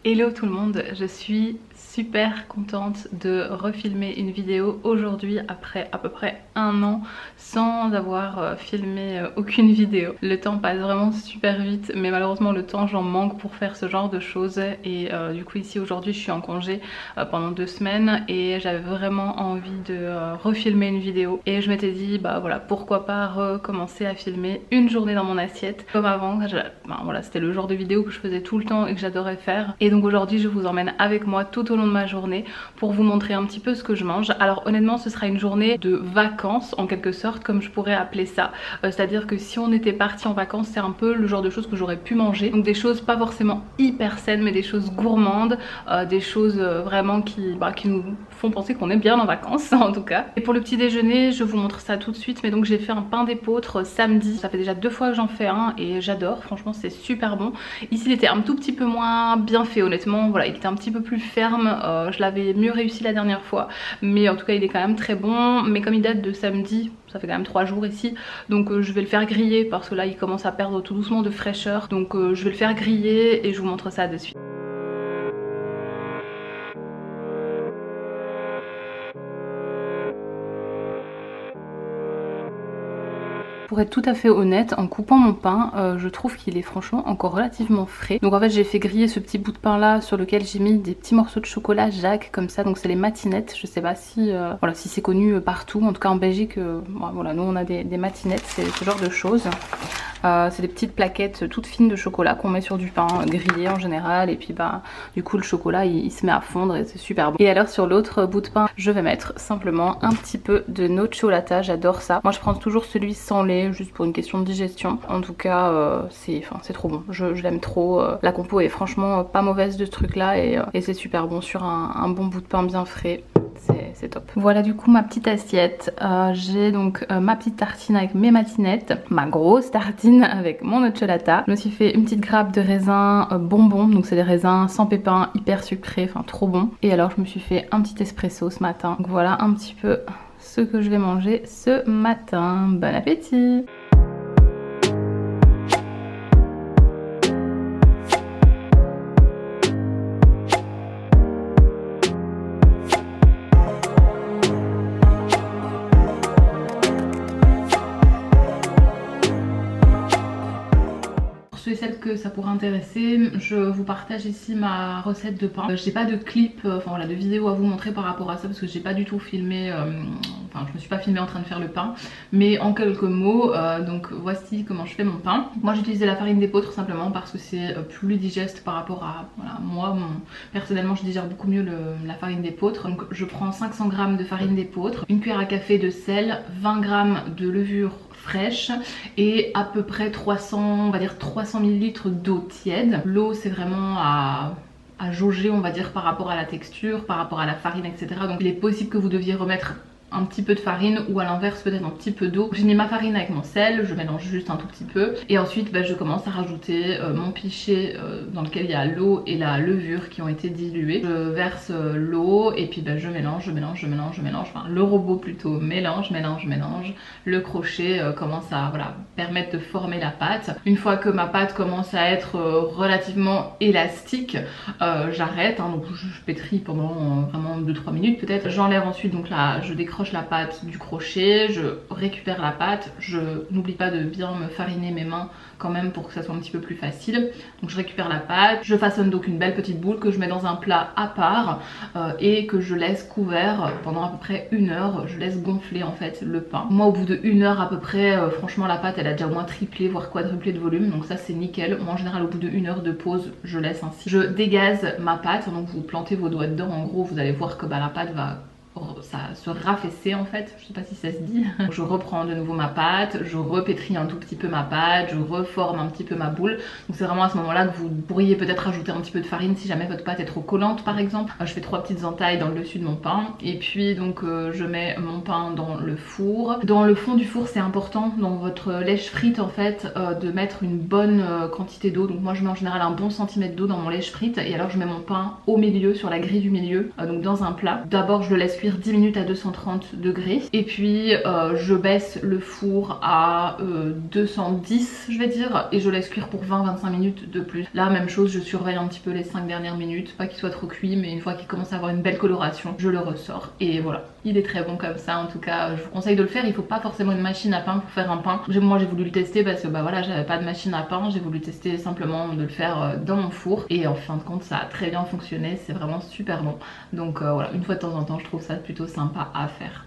Hello tout le monde, je suis super contente de refilmer une vidéo aujourd'hui après à peu près un an sans avoir filmé aucune vidéo. Le temps passe vraiment super vite mais malheureusement le temps j'en manque pour faire ce genre de choses et du coup ici aujourd'hui je suis en congé pendant 2 semaines et j'avais vraiment envie de refilmer une vidéo et je m'étais dit bah voilà pourquoi pas recommencer à filmer une journée dans mon assiette comme avant. Voilà, c'était le genre de vidéo que je faisais tout le temps et que j'adorais faire et donc aujourd'hui je vous emmène avec moi tout au long de ma journée pour vous montrer un petit peu ce que je mange. Alors honnêtement ce sera une journée de vacances en quelque sorte comme je pourrais appeler ça, c'est à dire que si on était parti en vacances c'est un peu le genre de choses que j'aurais pu manger, donc des choses pas forcément hyper saines mais des choses gourmandes, des choses vraiment qui nous font penser qu'on est bien en vacances en tout cas. Et pour le petit déjeuner je vous montre ça tout de suite, mais donc j'ai fait un pain d'épeautre samedi, ça fait déjà 2 fois que j'en fais un et j'adore, franchement c'est super bon. Ici il était un tout petit peu moins bien fait honnêtement, voilà, il était un petit peu plus ferme, je l'avais mieux réussi la dernière fois mais en tout cas il est quand même très bon, mais comme il date de samedi ça fait quand même 3 jours ici, donc je vais le faire griller parce que là il commence à perdre tout doucement de fraîcheur, donc je vais le faire griller et je vous montre ça de suite. Pour être tout à fait honnête, en coupant mon pain, je trouve qu'il est franchement encore relativement frais. Donc en fait j'ai fait griller ce petit bout de pain là sur lequel j'ai mis des petits morceaux de chocolat Jacques comme ça, donc c'est les matinettes. Je sais pas si, voilà, si c'est connu partout, en tout cas en Belgique, voilà, nous on a des matinettes, c'est ce genre de choses. C'est des petites plaquettes toutes fines de chocolat qu'on met sur du pain grillé en général, et puis bah du coup le chocolat il se met à fondre et c'est super bon. Et alors sur l'autre bout de pain je vais mettre simplement un petit peu de nocciolata, j'adore ça. Moi je prends toujours celui sans lait juste pour une question de digestion. En tout cas c'est trop bon, je l'aime trop. La compo est franchement pas mauvaise de ce truc là et c'est super bon sur un bon bout de pain bien frais. C'est top. Voilà du coup ma petite assiette. J'ai donc ma petite tartine avec mes matinettes, ma grosse tartine avec mon nocciolata. Je me suis fait une petite grappe de raisins bonbons, donc c'est des raisins sans pépins, hyper sucrés, enfin trop bon. Et alors je me suis fait un petit espresso ce matin. Donc voilà un petit peu ce que je vais manger ce matin. Bon appétit! Et celles que ça pourrait intéresser, je vous partage ici ma recette de pain. J'ai pas de clip, enfin voilà, de vidéo à vous montrer par rapport à ça parce que j'ai pas du tout filmé, enfin je me suis pas filmée en train de faire le pain, mais en quelques mots, donc voici comment je fais mon pain. Moi j'utilisais la farine d'épeautre simplement parce que c'est plus digeste par rapport à, voilà, moi personnellement je digère beaucoup mieux la farine d'épeautre. Donc je prends 500 g de farine d'épeautre, une cuillère à café de sel, 20 g de levure fraîche et à peu près 300, on va dire 300 ml d'eau tiède. L'eau c'est vraiment à jauger on va dire par rapport à la texture, par rapport à la farine etc. Donc il est possible que vous deviez remettre un petit peu de farine ou à l'inverse peut-être un petit peu d'eau. J'ai mis ma farine avec mon sel, je mélange juste un tout petit peu et ensuite je commence à rajouter mon pichet dans lequel il y a l'eau et la levure qui ont été diluées. Je verse l'eau et puis je mélange, enfin le robot plutôt mélange. Le crochet commence à permettre de former la pâte. Une fois que ma pâte commence à être relativement élastique, j'arrête, donc je pétris pendant vraiment 2-3 minutes peut-être. J'enlève ensuite, donc là je décroche la pâte du crochet, je récupère la pâte, je n'oublie pas de bien me fariner mes mains quand même pour que ça soit un petit peu plus facile. Donc je récupère la pâte, je façonne donc une belle petite boule que je mets dans un plat à part et que je laisse couvert pendant à peu près 1 heure. Je laisse gonfler en fait le pain. Moi au bout de 1 heure à peu près, franchement la pâte elle a déjà au moins triplé voire quadruplé de volume, donc ça c'est nickel. Moi en général au bout de 1 heure de pause je laisse ainsi. Je dégaze ma pâte, donc vous plantez vos doigts dedans, en gros vous allez voir que la pâte va se raffaisser en fait, je sais pas si ça se dit. Je reprends de nouveau ma pâte, je repétris un tout petit peu ma pâte, je reforme un petit peu ma boule. Donc c'est vraiment à ce moment là que vous pourriez peut-être rajouter un petit peu de farine si jamais votre pâte est trop collante par exemple. Je fais 3 petites entailles dans le dessus de mon pain et puis donc je mets mon pain dans le four. Dans le fond du four c'est important dans votre lèche frite en fait de mettre une bonne quantité d'eau. Donc moi je mets en général un bon centimètre d'eau dans mon lèche frite et alors je mets mon pain au milieu sur la grille du milieu, donc dans un plat. D'abord je le laisse cuire cuire 10 minutes à 230 degrés. Et puis je baisse le four à 210 je vais dire, et je laisse cuire pour 20-25 minutes de plus. Là même chose, je surveille un petit peu les 5 dernières minutes, pas qu'il soit trop cuit, mais une fois qu'il commence à avoir une belle coloration, je le ressors. Et voilà, il est très bon comme ça. En tout cas, je vous conseille de le faire. Il faut pas forcément une machine à pain pour faire un pain. Moi j'ai voulu le tester parce que bah voilà, j'avais pas de machine à pain, j'ai voulu tester simplement de le faire dans mon four, et en fin de compte ça a très bien fonctionné, c'est vraiment super bon. Donc voilà, une fois de temps en temps je trouve ça plutôt sympa à faire.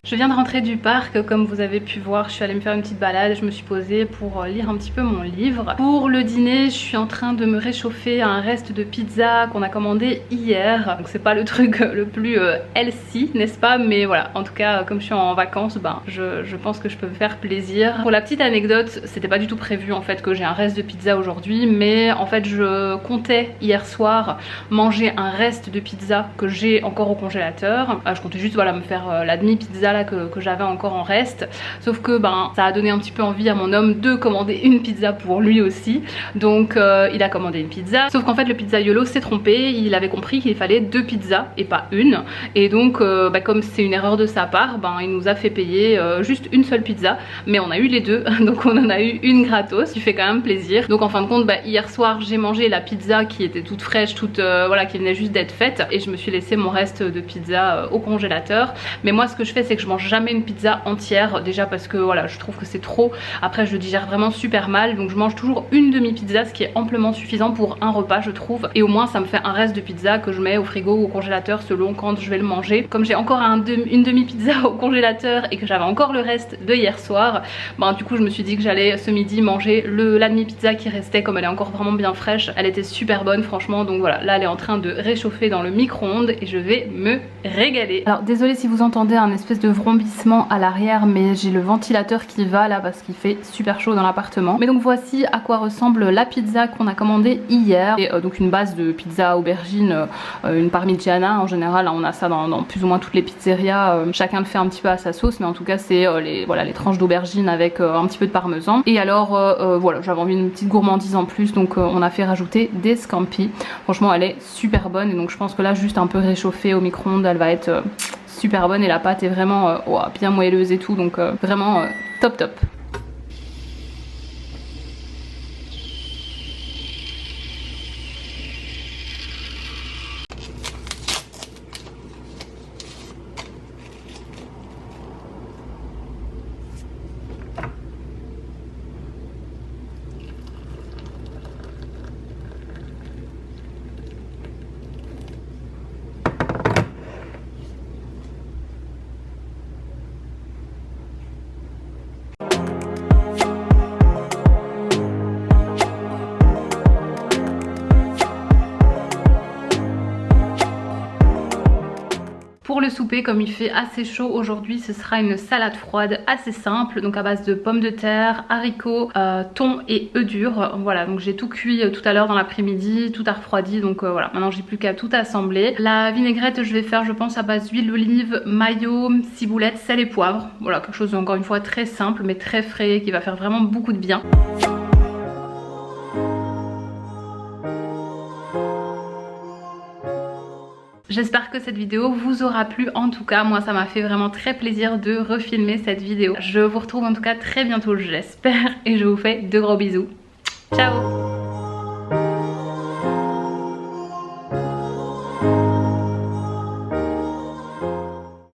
Je viens de rentrer du parc, comme vous avez pu voir, je suis allée me faire une petite balade, je me suis posée pour lire un petit peu mon livre. Pour le dîner, je suis en train de me réchauffer à un reste de pizza qu'on a commandé hier. Donc c'est pas le truc le plus healthy, n'est-ce pas? Mais voilà, en tout cas, comme je suis en vacances, ben, je pense que je peux me faire plaisir. Pour la petite anecdote, c'était pas du tout prévu en fait que j'ai un reste de pizza aujourd'hui, mais en fait je comptais hier soir manger un reste de pizza que j'ai encore au congélateur. Je comptais juste voilà me faire la demi-pizza là que j'avais encore en reste, sauf que ben ça a donné un petit peu envie à mon homme de commander une pizza pour lui aussi, donc il a commandé une pizza, sauf qu'en fait le pizzaiolo s'est trompé, il avait compris qu'il fallait 2 pizzas et pas une, et donc comme c'est une erreur de sa part, ben il nous a fait payer juste une seule pizza, mais on a eu les deux, donc on en a eu une gratos, qui fait quand même plaisir. Donc en fin de compte hier soir j'ai mangé la pizza qui était toute fraîche, toute voilà, qui venait juste d'être faite, et je me suis laissé mon reste de pizza au congélateur. Mais moi ce que je fais, c'est que je mange jamais une pizza entière, déjà parce que voilà, je trouve que c'est trop, après je le digère vraiment super mal, donc je mange toujours une demi pizza, ce qui est amplement suffisant pour un repas je trouve, et au moins ça me fait un reste de pizza que je mets au frigo ou au congélateur selon quand je vais le manger. Comme j'ai encore une demi pizza au congélateur et que j'avais encore le reste de hier soir, du coup je me suis dit que j'allais ce midi manger la demi pizza qui restait, comme elle est encore vraiment bien fraîche, elle était super bonne franchement. Donc voilà, là elle est en train de réchauffer dans le micro-ondes et je vais me régaler. Alors désolée si vous entendez un espèce de vrombissement à l'arrière, mais j'ai le ventilateur qui va là parce qu'il fait super chaud dans l'appartement. Mais donc voici à quoi ressemble la pizza qu'on a commandée hier. Et donc une base de pizza aubergine, une parmigiana. En général on a ça dans plus ou moins toutes les pizzerias, chacun le fait un petit peu à sa sauce, mais en tout cas c'est les tranches d'aubergine avec un petit peu de parmesan. Et alors voilà, j'avais envie d'une petite gourmandise en plus, donc on a fait rajouter des scampi. Franchement elle est super bonne, et donc je pense que là juste un peu réchauffée au micro-ondes elle va être super bonne, et la pâte est vraiment bien moelleuse et tout, donc vraiment top top. Pour le souper, comme il fait assez chaud aujourd'hui, ce sera une salade froide assez simple, donc à base de pommes de terre, haricots, thon et œufs durs. Voilà, donc j'ai tout cuit tout à l'heure dans l'après-midi, tout a refroidi, donc voilà, maintenant j'ai plus qu'à tout assembler. La vinaigrette, je vais faire je pense à base d'huile d'olive, mayo, ciboulette, sel et poivre. Voilà, quelque chose encore une fois très simple mais très frais qui va faire vraiment beaucoup de bien. J'espère que cette vidéo vous aura plu. En tout cas moi ça m'a fait vraiment très plaisir de refilmer cette vidéo. Je vous retrouve en tout cas très bientôt, je l'espère, et je vous fais de gros bisous. Ciao.